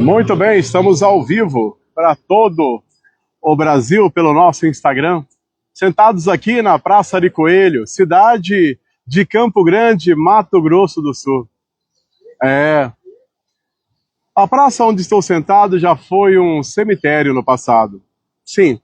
Muito bem, estamos ao vivo para todo o Brasil pelo nosso Instagram, sentados aqui na Praça de Coelho, cidade de Campo Grande, Mato Grosso do Sul. A praça onde estou sentado já foi um cemitério no passado. Sim,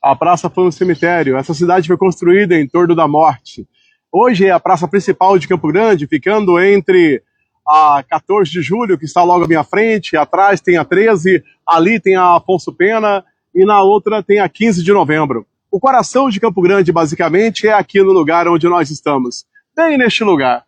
a praça foi um cemitério. Essa cidade foi construída em torno da morte. Hoje é a praça principal de Campo Grande, ficando entre a 14 de julho, que está logo à minha frente, atrás tem a 13, ali tem a Afonso Pena e na outra tem a 15 de novembro. O coração de Campo Grande, basicamente, é aqui no lugar onde nós estamos, bem neste lugar.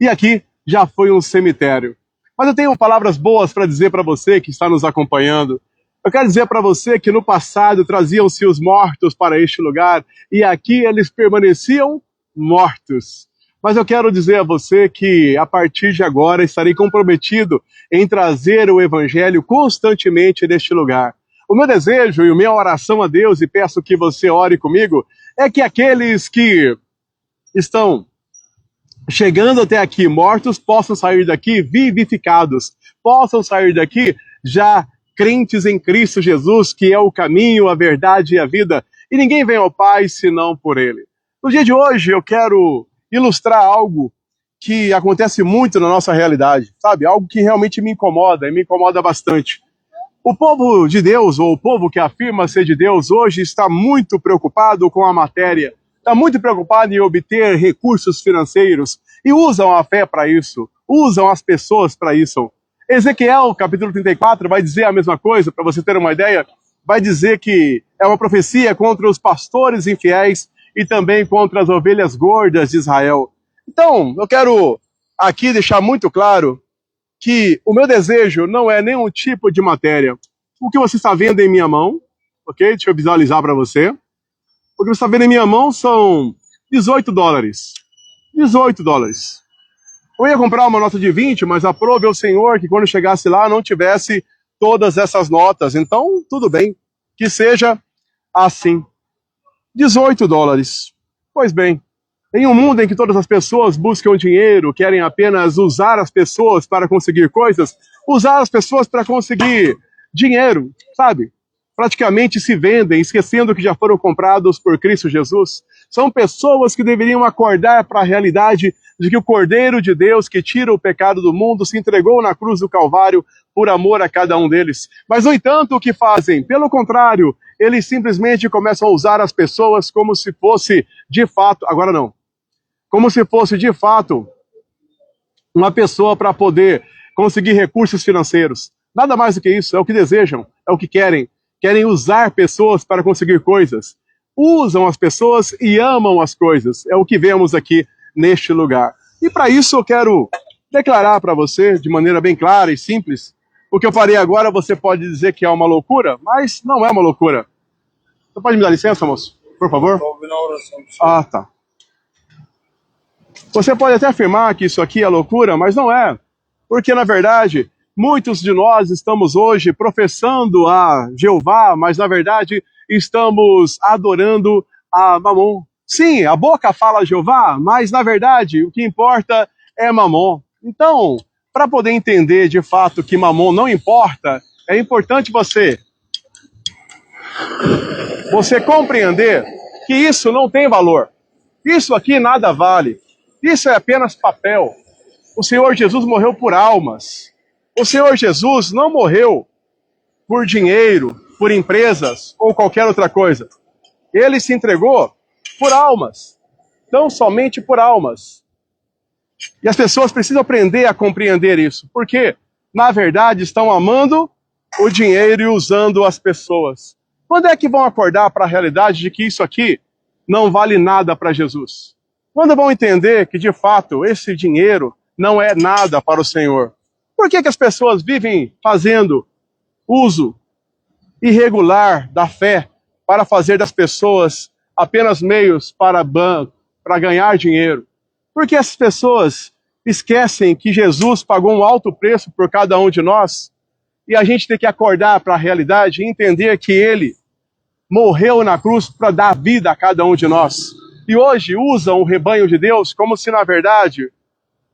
E aqui já foi um cemitério. Mas eu tenho palavras boas para dizer para você que está nos acompanhando. Eu quero dizer para você que no passado traziam-se os mortos para este lugar e aqui eles permaneciam mortos. Mas eu quero dizer a você que a partir de agora estarei comprometido em trazer o Evangelho constantemente neste lugar. O meu desejo e a minha oração a Deus, e peço que você ore comigo, é que aqueles que estão chegando até aqui mortos possam sair daqui vivificados, possam sair daqui já crentes em Cristo Jesus, que é o caminho, a verdade e a vida, e ninguém vem ao Pai senão por Ele. No dia de hoje eu quero ilustrar algo que acontece muito na nossa realidade, sabe? Algo que realmente me incomoda, e me incomoda bastante. O povo de Deus, ou o povo que afirma ser de Deus, hoje está muito preocupado com a matéria, está muito preocupado em obter recursos financeiros, e usam a fé para isso, usam as pessoas para isso. Ezequiel, capítulo 34, vai dizer a mesma coisa, para você ter uma ideia, vai dizer que é uma profecia contra os pastores infiéis e também contra as ovelhas gordas de Israel. Então, eu quero aqui deixar muito claro que o meu desejo não é nenhum tipo de matéria. O que você está vendo em minha mão, ok? Deixa eu visualizar para você. O que você está vendo em minha mão são 18 dólares. 18 dólares. Eu ia comprar uma nota de 20, mas aprove ao Senhor que quando chegasse lá não tivesse todas essas notas. Então, tudo bem, que seja assim. 18 dólares. Pois bem, em um mundo em que todas as pessoas buscam dinheiro, querem apenas usar as pessoas para conseguir coisas, usar as pessoas para conseguir dinheiro, sabe? Praticamente se vendem, esquecendo que já foram comprados por Cristo Jesus. São pessoas que deveriam acordar para a realidade de que o Cordeiro de Deus, que tira o pecado do mundo, se entregou na cruz do Calvário por amor a cada um deles. Mas, no entanto, o que fazem? Pelo contrário, eles simplesmente começam a usar as pessoas como se fosse, de fato, agora não, como se fosse, de fato, uma pessoa para poder conseguir recursos financeiros. Nada mais do que isso, é o que desejam, é o que querem. Querem usar pessoas para conseguir coisas. Usam as pessoas e amam as coisas. É o que vemos aqui neste lugar. E para isso eu quero declarar para você, de maneira bem clara e simples, o que eu farei agora você pode dizer que é uma loucura, mas não é uma loucura. Você pode me dar licença, moço? Por favor? Estou ouvindo a oração do Senhor. Ah, tá. Você pode até afirmar que isso aqui é loucura, mas não é. Porque, na verdade, muitos de nós estamos hoje professando a Jeová, mas, na verdade, estamos adorando a Mamon. Sim, a boca fala Jeová, mas, na verdade, o que importa é Mamon. Então, para poder entender, de fato, que Mamon não importa, é importante você compreender que isso não tem valor. Isso aqui nada vale. Isso é apenas papel. O Senhor Jesus morreu por almas. O Senhor Jesus não morreu por dinheiro, por empresas ou qualquer outra coisa. Ele se entregou por almas. Não somente por almas. E as pessoas precisam aprender a compreender isso. Porque, na verdade, estão amando o dinheiro e usando as pessoas. Quando é que vão acordar para a realidade de que isso aqui não vale nada para Jesus? Quando vão entender que, de fato, esse dinheiro não é nada para o Senhor? Por que as pessoas vivem fazendo uso irregular da fé para fazer das pessoas apenas meios para ganhar dinheiro? Por que as pessoas esquecem que Jesus pagou um alto preço por cada um de nós? E a gente tem que acordar para a realidade e entender que Ele morreu na cruz para dar vida a cada um de nós. E hoje usam o rebanho de Deus como se, na verdade,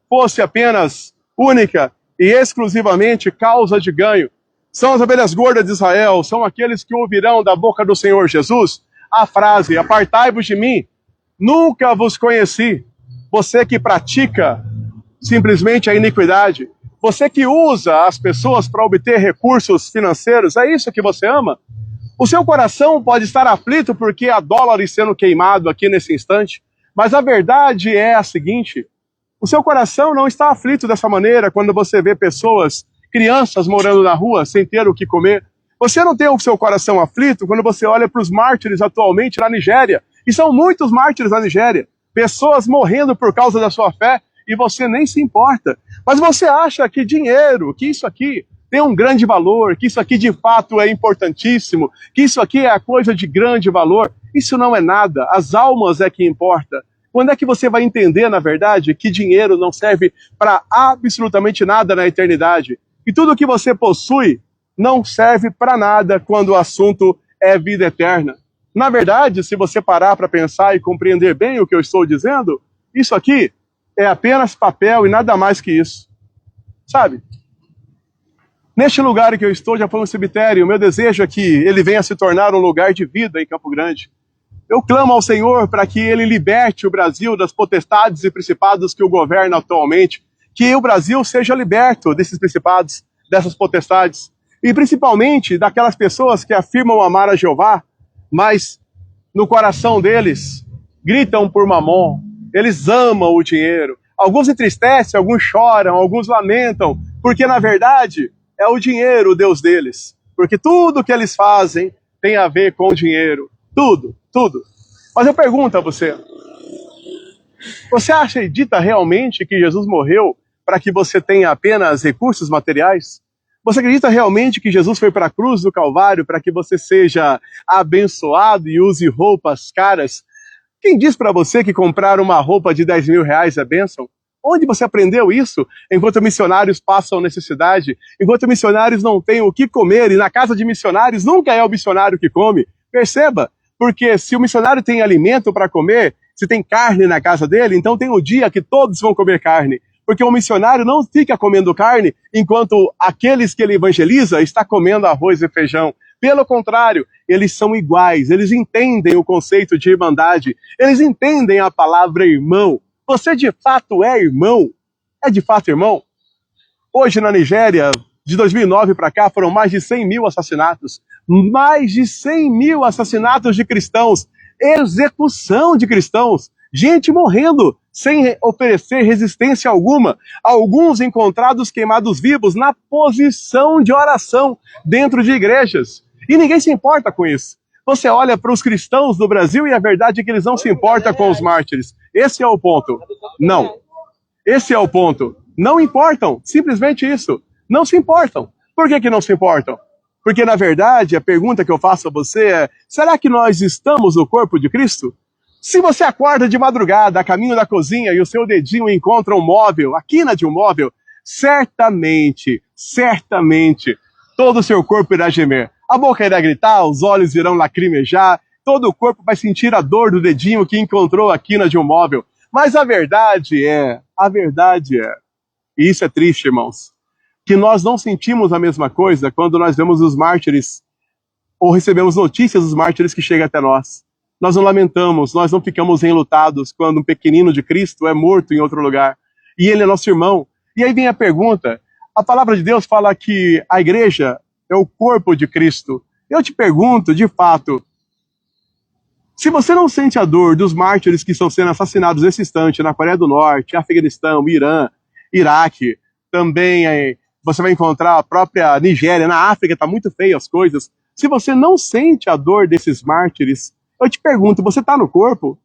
fosse apenas única e exclusivamente causa de ganho. São as ovelhas gordas de Israel, são aqueles que ouvirão da boca do Senhor Jesus a frase: apartai-vos de mim, nunca vos conheci. Você que pratica simplesmente a iniquidade, você que usa as pessoas para obter recursos financeiros, é isso que você ama? O seu coração pode estar aflito porque há dólares sendo queimado aqui nesse instante, mas a verdade é a seguinte: o seu coração não está aflito dessa maneira quando você vê pessoas, crianças morando na rua sem ter o que comer. Você não tem o seu coração aflito quando você olha para os mártires atualmente na Nigéria. E são muitos mártires na Nigéria. Pessoas morrendo por causa da sua fé e você nem se importa. Mas você acha que dinheiro, que isso aqui tem um grande valor, que isso aqui de fato é importantíssimo, que isso aqui é a coisa de grande valor. Isso não é nada. As almas é que importa. Quando é que você vai entender, na verdade, que dinheiro não serve para absolutamente nada na eternidade? E tudo que você possui não serve para nada quando o assunto é vida eterna. Na verdade, se você parar para pensar e compreender bem o que eu estou dizendo, isso aqui é apenas papel e nada mais que isso. Sabe? Neste lugar em que eu estou, já foi um cemitério, o meu desejo é que ele venha se tornar um lugar de vida em Campo Grande. Eu clamo ao Senhor para que Ele liberte o Brasil das potestades e principados que o governam atualmente, que o Brasil seja liberto desses principados, dessas potestades, e principalmente daquelas pessoas que afirmam amar a Jeová, mas no coração deles gritam por mamon, eles amam o dinheiro. Alguns entristecem, alguns choram, alguns lamentam, porque na verdade é o dinheiro o Deus deles, porque tudo que eles fazem tem a ver com o dinheiro. Tudo, tudo. Mas eu pergunto a você, você acredita realmente que Jesus morreu para que você tenha apenas recursos materiais? Você acredita realmente que Jesus foi para a cruz do Calvário para que você seja abençoado e use roupas caras? Quem diz para você que comprar uma roupa de 10 mil reais é bênção? Onde você aprendeu isso? Enquanto missionários passam necessidade, enquanto missionários não têm o que comer, e na casa de missionários nunca é o missionário que come. Perceba, porque se o missionário tem alimento para comer, se tem carne na casa dele, então tem o dia que todos vão comer carne. Porque o missionário não fica comendo carne enquanto aqueles que ele evangeliza está comendo arroz e feijão. Pelo contrário, eles são iguais, eles entendem o conceito de irmandade, eles entendem a palavra irmão. Você de fato é irmão? É de fato irmão? Hoje na Nigéria, de 2009 para cá, foram mais de 100 mil assassinatos. Mais de 100 mil assassinatos de cristãos. Execução de cristãos. Gente morrendo sem oferecer resistência alguma. Alguns encontrados queimados vivos na posição de oração dentro de igrejas. E ninguém se importa com isso. Você olha para os cristãos do Brasil e a verdade é que eles não se importam com os mártires. Esse é o ponto. Não. Esse é o ponto. Não importam. Simplesmente isso. Não se importam. Por que não se importam? Porque, na verdade, a pergunta que eu faço a você é: será que nós estamos no corpo de Cristo? Se você acorda de madrugada, a caminho da cozinha, e o seu dedinho encontra um móvel, a quina de um móvel, certamente, todo o seu corpo irá gemer. A boca irá gritar, os olhos irão lacrimejar, todo o corpo vai sentir a dor do dedinho que encontrou a quina de um móvel. Mas a verdade é, e isso é triste, irmãos, que nós não sentimos a mesma coisa quando nós vemos os mártires, ou recebemos notícias dos mártires que chegam até nós. Nós não lamentamos, nós não ficamos enlutados quando um pequenino de Cristo é morto em outro lugar. E ele é nosso irmão. E aí vem a pergunta, a palavra de Deus fala que a igreja é o corpo de Cristo. Eu te pergunto, de fato, se você não sente a dor dos mártires que estão sendo assassinados nesse instante na Coreia do Norte, Afeganistão, Irã, Iraque, também você vai encontrar a própria Nigéria, na África está muito feio as coisas. Se você não sente a dor desses mártires, eu te pergunto, você está no corpo?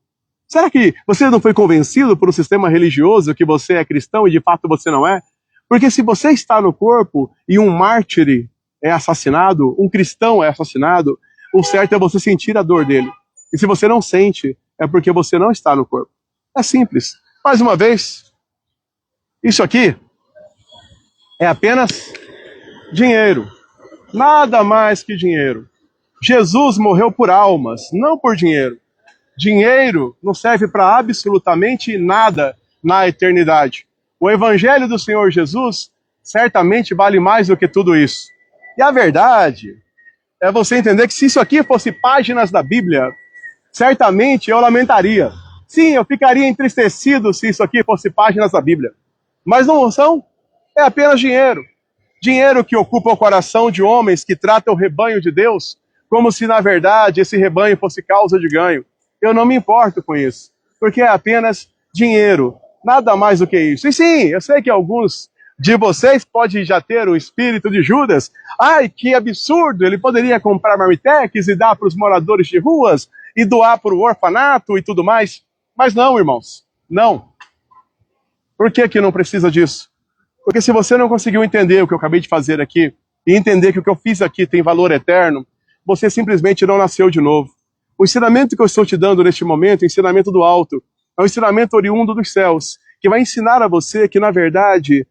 Será que você não foi convencido por um sistema religioso que você é cristão e de fato você não é? Porque se você está no corpo e um mártir é assassinado, um cristão é assassinado, o certo é você sentir a dor dele. E se você não sente, é porque você não está no corpo. É simples. Mais uma vez, isso aqui é apenas dinheiro. Nada mais que dinheiro. Jesus morreu por almas, não por dinheiro. Dinheiro não serve para absolutamente nada na eternidade. O evangelho do Senhor Jesus certamente vale mais do que tudo isso. E a verdade é você entender que se isso aqui fosse páginas da Bíblia, certamente eu lamentaria. Sim, eu ficaria entristecido se isso aqui fosse páginas da Bíblia. Mas não são, é apenas dinheiro. Dinheiro que ocupa o coração de homens que tratam o rebanho de Deus como se, na verdade, esse rebanho fosse causa de ganho. Eu não me importo com isso, porque é apenas dinheiro, nada mais do que isso. E sim, eu sei que alguns de vocês podem já ter o espírito de Judas. Ai, que absurdo, ele poderia comprar marmitex e dar para os moradores de ruas e doar para o orfanato e tudo mais. Mas não, irmãos, não. Por que não precisa disso? Porque se você não conseguiu entender o que eu acabei de fazer aqui, e entender que o que eu fiz aqui tem valor eterno, você simplesmente não nasceu de novo. O ensinamento que eu estou te dando neste momento é o ensinamento do alto, é um ensinamento oriundo dos céus, que vai ensinar a você que, na verdade,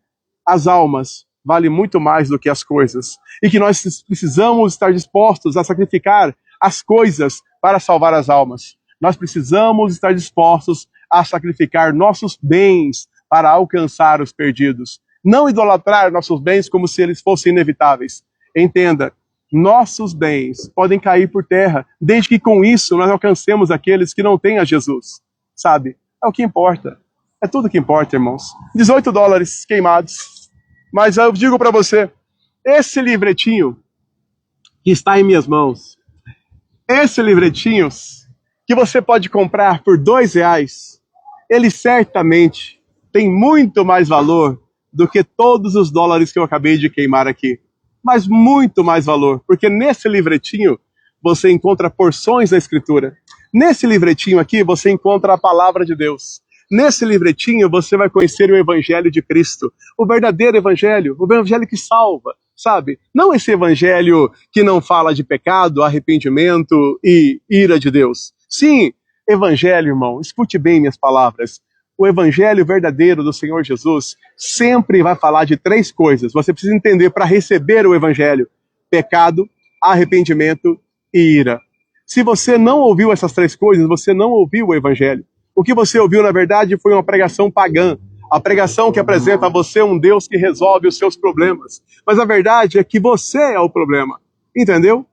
as almas valem muito mais do que as coisas, e que nós precisamos estar dispostos a sacrificar as coisas para salvar as almas. Nós precisamos estar dispostos a sacrificar nossos bens para alcançar os perdidos. Não idolatrar nossos bens como se eles fossem inevitáveis. Entenda, nossos bens podem cair por terra, desde que com isso nós alcancemos aqueles que não têm a Jesus. Sabe? É o que importa. É tudo que importa, irmãos. $18 queimados. Mas eu digo para você, esse livretinho que está em minhas mãos, esse livretinho que você pode comprar por R$2, ele certamente tem muito mais valor do que todos os dólares que eu acabei de queimar aqui. Mas muito mais valor, porque nesse livretinho você encontra porções da Escritura. Nesse livretinho aqui você encontra a palavra de Deus. Nesse livretinho você vai conhecer o Evangelho de Cristo, o verdadeiro Evangelho, o Evangelho que salva, sabe? Não esse Evangelho que não fala de pecado, arrependimento e ira de Deus. Sim, Evangelho, irmão, escute bem minhas palavras. O Evangelho verdadeiro do Senhor Jesus sempre vai falar de 3 coisas. Você precisa entender para receber o Evangelho: pecado, arrependimento e ira. Se você não ouviu essas 3 coisas, você não ouviu o Evangelho. O que você ouviu, na verdade, foi uma pregação pagã. A pregação que apresenta a você um Deus que resolve os seus problemas. Mas a verdade é que você é o problema. Entendeu?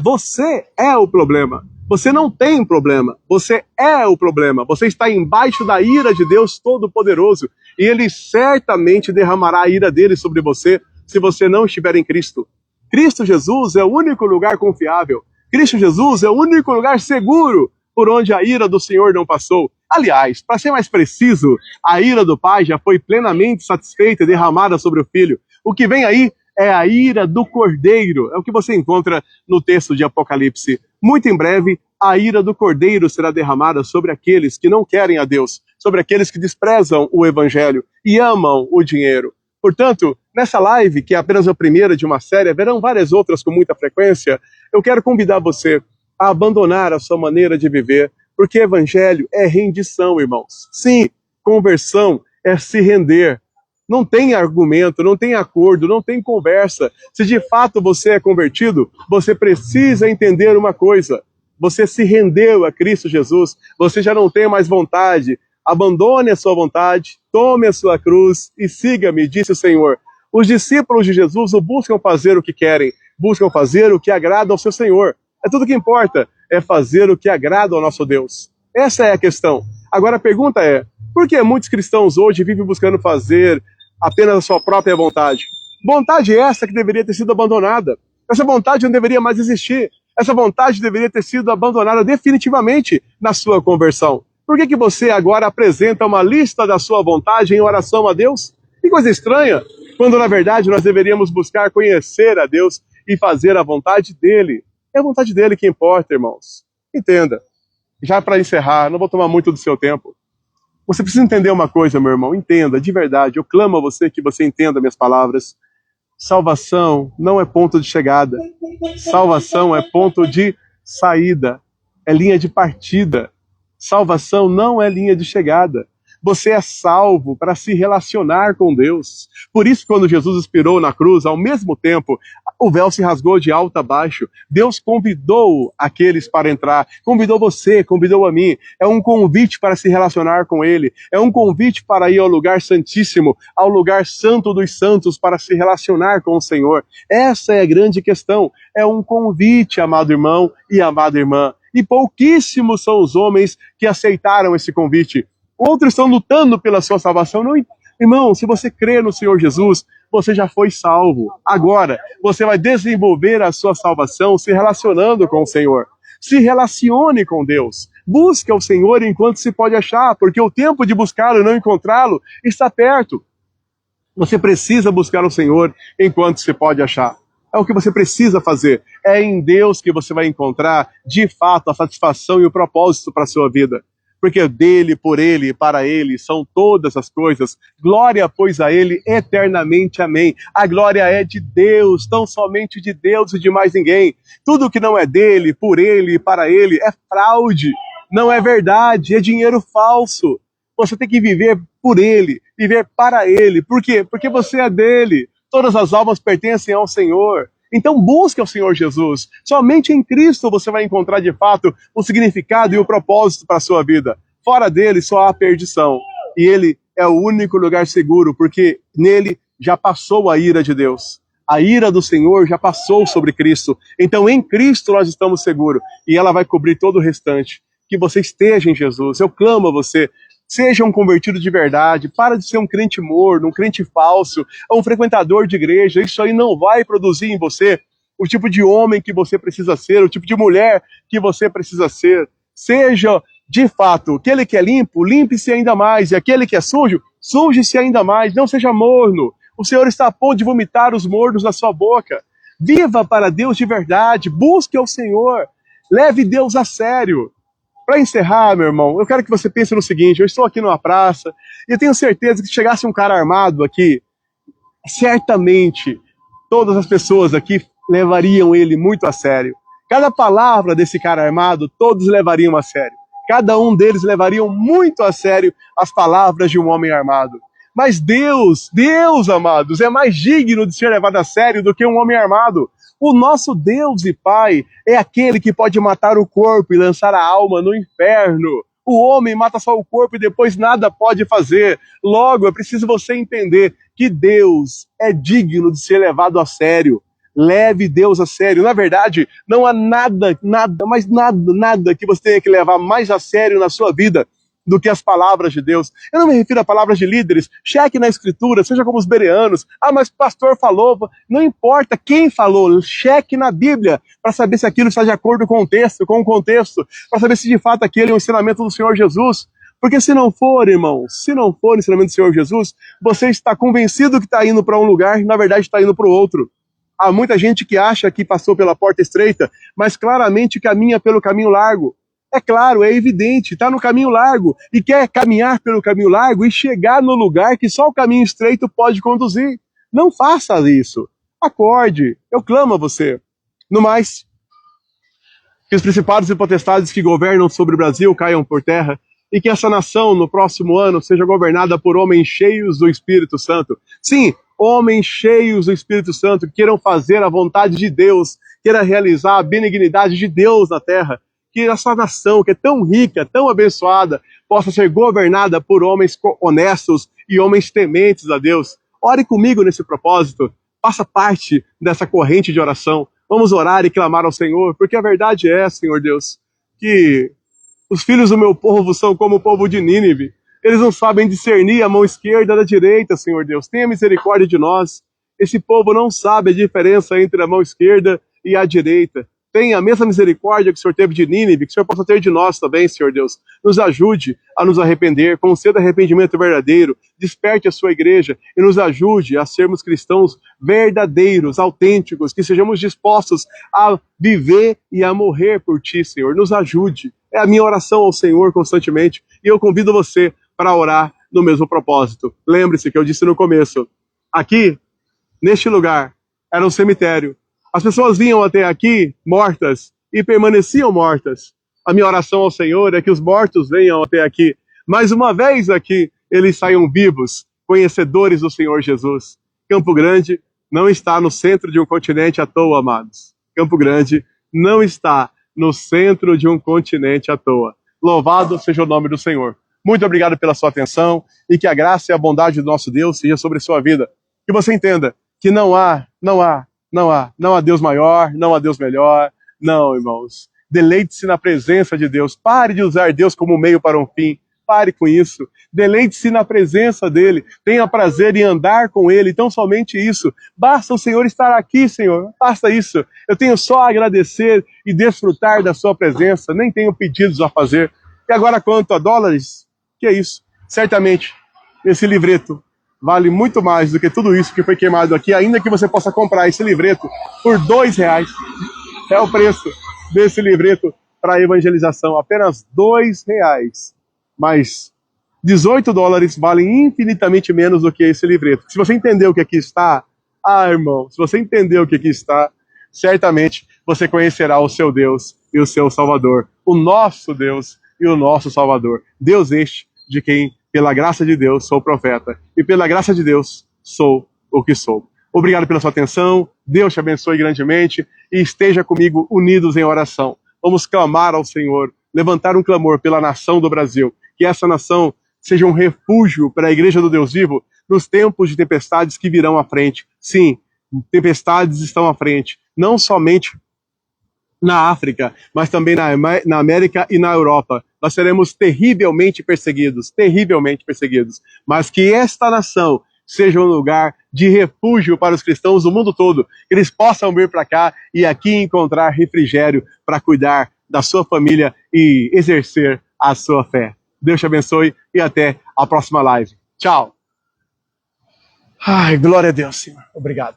Você é o problema. Você não tem problema. Você é o problema. Você está embaixo da ira de Deus Todo-Poderoso. E Ele certamente derramará a ira dele sobre você se você não estiver em Cristo. Cristo Jesus é o único lugar confiável. Cristo Jesus é o único lugar seguro por onde a ira do Senhor não passou. Aliás, para ser mais preciso, a ira do Pai já foi plenamente satisfeita e derramada sobre o Filho. O que vem aí é a ira do Cordeiro. É o que você encontra no texto de Apocalipse. Muito em breve, a ira do Cordeiro será derramada sobre aqueles que não querem a Deus, sobre aqueles que desprezam o Evangelho e amam o dinheiro. Portanto, nessa live, que é apenas a primeira de uma série, haverão várias outras com muita frequência, eu quero convidar você a abandonar a sua maneira de viver, porque Evangelho é rendição, irmãos. Sim, conversão é se render. Não tem argumento, não tem acordo, não tem conversa. Se de fato você é convertido, você precisa entender uma coisa. Você se rendeu a Cristo Jesus, você já não tem mais vontade. Abandone a sua vontade, tome a sua cruz e siga-me, disse o Senhor. Os discípulos de Jesus o buscam fazer o que querem, buscam fazer o que agrada ao seu Senhor. É tudo que importa, é fazer o que agrada ao nosso Deus. Essa é a questão. Agora a pergunta é, por que muitos cristãos hoje vivem buscando fazer apenas a sua própria vontade? Vontade essa que deveria ter sido abandonada. Essa vontade não deveria mais existir. Essa vontade deveria ter sido abandonada definitivamente na sua conversão. Por que você agora apresenta uma lista da sua vontade em oração a Deus? Que coisa estranha, quando na verdade nós deveríamos buscar conhecer a Deus e fazer a vontade dele. É a vontade dele que importa, irmãos. Entenda. Já para encerrar, não vou tomar muito do seu tempo. Você precisa entender uma coisa, meu irmão. Entenda, de verdade. Eu clamo a você que você entenda minhas palavras. Salvação não é ponto de chegada. Salvação é ponto de saída. É linha de partida. Salvação não é linha de chegada. Você é salvo para se relacionar com Deus. Por isso, quando Jesus expirou na cruz, ao mesmo tempo, o véu se rasgou de alto a baixo. Deus convidou aqueles para entrar. Convidou você, convidou a mim. É um convite para se relacionar com Ele. É um convite para ir ao lugar santíssimo, ao lugar santo dos santos, para se relacionar com o Senhor. Essa é a grande questão. É um convite, amado irmão e amada irmã. E pouquíssimos são os homens que aceitaram esse convite. Outros estão lutando pela sua salvação. Não, irmão, se você crê no Senhor Jesus, você já foi salvo. Agora, você vai desenvolver a sua salvação se relacionando com o Senhor. Se relacione com Deus. Busque o Senhor enquanto se pode achar, porque o tempo de buscá-lo e não encontrá-lo está perto. Você precisa buscar o Senhor enquanto se pode achar. É o que você precisa fazer. É em Deus que você vai encontrar, de fato, a satisfação e o propósito para a sua vida. Porque dele, por ele e para ele são todas as coisas. Glória, pois, a ele eternamente. Amém. A glória é de Deus, tão somente de Deus e de mais ninguém. Tudo que não é dele, por ele e para ele é fraude. Não é verdade, é dinheiro falso. Você tem que viver por ele, viver para ele. Por quê? Porque você é dele. Todas as almas pertencem ao Senhor. Então busque ao Senhor Jesus. Somente em Cristo você vai encontrar de fato o significado e o propósito para a sua vida. Fora dele só há perdição. E ele é o único lugar seguro, porque nele já passou a ira de Deus. A ira do Senhor já passou sobre Cristo. Então em Cristo nós estamos seguros. E ela vai cobrir todo o restante. Que você esteja em Jesus. Eu clamo a você. Seja um convertido de verdade, para de ser um crente morno, um crente falso, um frequentador de igreja. Isso aí não vai produzir em você o tipo de homem que você precisa ser, o tipo de mulher que você precisa ser. Seja, de fato, aquele que é limpo, limpe-se ainda mais, e aquele que é sujo, suje-se ainda mais. Não seja morno. O Senhor está a ponto de vomitar os mornos na sua boca. Viva para Deus de verdade, busque ao Senhor, leve Deus a sério. Para encerrar, meu irmão, eu quero que você pense no seguinte: eu estou aqui numa praça e eu tenho certeza que se chegasse um cara armado aqui, certamente todas as pessoas aqui levariam ele muito a sério. Cada palavra desse cara armado, todos levariam a sério. Cada um deles levariam muito a sério as palavras de um homem armado. Mas Deus, amados, é mais digno de ser levado a sério do que um homem armado. O nosso Deus e Pai é aquele que pode matar o corpo e lançar a alma no inferno. O homem mata só o corpo e depois nada pode fazer. Logo, é preciso você entender que Deus é digno de ser levado a sério. Leve Deus a sério. Na verdade, não há nada que você tenha que levar mais a sério na sua vida do que as palavras de Deus. Eu não me refiro a palavras de líderes. Cheque na escritura, seja como os bereanos. Ah, mas o pastor falou. Não importa quem falou, cheque na Bíblia para saber se aquilo está de acordo com o contexto, para saber se de fato aquele é um ensinamento do Senhor Jesus. Porque se não for, irmão, se não for o ensinamento do Senhor Jesus, você está convencido que está indo para um lugar e na verdade está indo para o outro. Há muita gente que acha que passou pela porta estreita, mas claramente caminha pelo caminho largo. É claro, é evidente, está no caminho largo e quer caminhar pelo caminho largo e chegar no lugar que só o caminho estreito pode conduzir. Não faça isso. Acorde, eu clamo a você. No mais, que os principados e potestades que governam sobre o Brasil caiam por terra e que essa nação, no próximo ano, seja governada por homens cheios do Espírito Santo. Sim, homens cheios do Espírito Santo, que queiram fazer a vontade de Deus, queiram realizar a benignidade de Deus na terra. Que essa nação, que é tão rica, tão abençoada, possa ser governada por homens honestos e homens tementes a Deus. Ore comigo nesse propósito. Faça parte dessa corrente de oração. Vamos orar e clamar ao Senhor, porque a verdade é, Senhor Deus, que os filhos do meu povo são como o povo de Nínive. Eles não sabem discernir a mão esquerda da direita, Senhor Deus. Tenha misericórdia de nós. Esse povo não sabe a diferença entre a mão esquerda e a direita. Tenha a mesma misericórdia que o Senhor teve de Nínive, que o Senhor possa ter de nós também, Senhor Deus. Nos ajude a nos arrepender, conceda arrependimento verdadeiro, desperte a sua igreja e nos ajude a sermos cristãos verdadeiros, autênticos, que sejamos dispostos a viver e a morrer por Ti, Senhor. Nos ajude. É a minha oração ao Senhor constantemente e eu convido você para orar no mesmo propósito. Lembre-se que eu disse no começo, aqui, neste lugar, era um cemitério. As pessoas vinham até aqui mortas e permaneciam mortas. A minha oração ao Senhor é que os mortos venham até aqui, mais uma vez aqui eles saiam vivos, conhecedores do Senhor Jesus. Campo Grande não está no centro de um continente à toa, amados. Campo Grande não está no centro de um continente à toa. Louvado seja o nome do Senhor. Muito obrigado pela sua atenção e que a graça e a bondade do nosso Deus seja sobre a sua vida. Que você entenda que não há Deus maior, não há Deus melhor. Não, irmãos. Deleite-se na presença de Deus. Pare de usar Deus como meio para um fim. Pare com isso. Deleite-se na presença dele. Tenha prazer em andar com ele. Então, somente isso. Basta o Senhor estar aqui, Senhor. Basta isso. Eu tenho só a agradecer e desfrutar da sua presença. Nem tenho pedidos a fazer. E agora, quanto a dólares, que é isso? Certamente, esse livreto vale muito mais do que tudo isso que foi queimado aqui, ainda que você possa comprar esse livreto por R$2. É o preço desse livreto para evangelização. Apenas R$2. Mas $18 valem infinitamente menos do que esse livreto. Se você entendeu o que aqui está, irmão, se você entendeu o que aqui está, certamente você conhecerá o seu Deus e o seu Salvador, o nosso Deus e o nosso Salvador. Deus este de quem, pela graça de Deus, sou profeta e pela graça de Deus, sou o que sou. Obrigado pela sua atenção, Deus te abençoe grandemente e esteja comigo unidos em oração. Vamos clamar ao Senhor, levantar um clamor pela nação do Brasil, que essa nação seja um refúgio para a Igreja do Deus Vivo nos tempos de tempestades que virão à frente. Sim, tempestades estão à frente, não somente na África, mas também na América e na Europa. Nós seremos terrivelmente perseguidos, mas que esta nação seja um lugar de refúgio para os cristãos do mundo todo, que eles possam vir para cá e aqui encontrar refrigério para cuidar da sua família e exercer a sua fé. Deus te abençoe e até a próxima live. Tchau. Ai, glória a Deus, Senhor. Obrigado.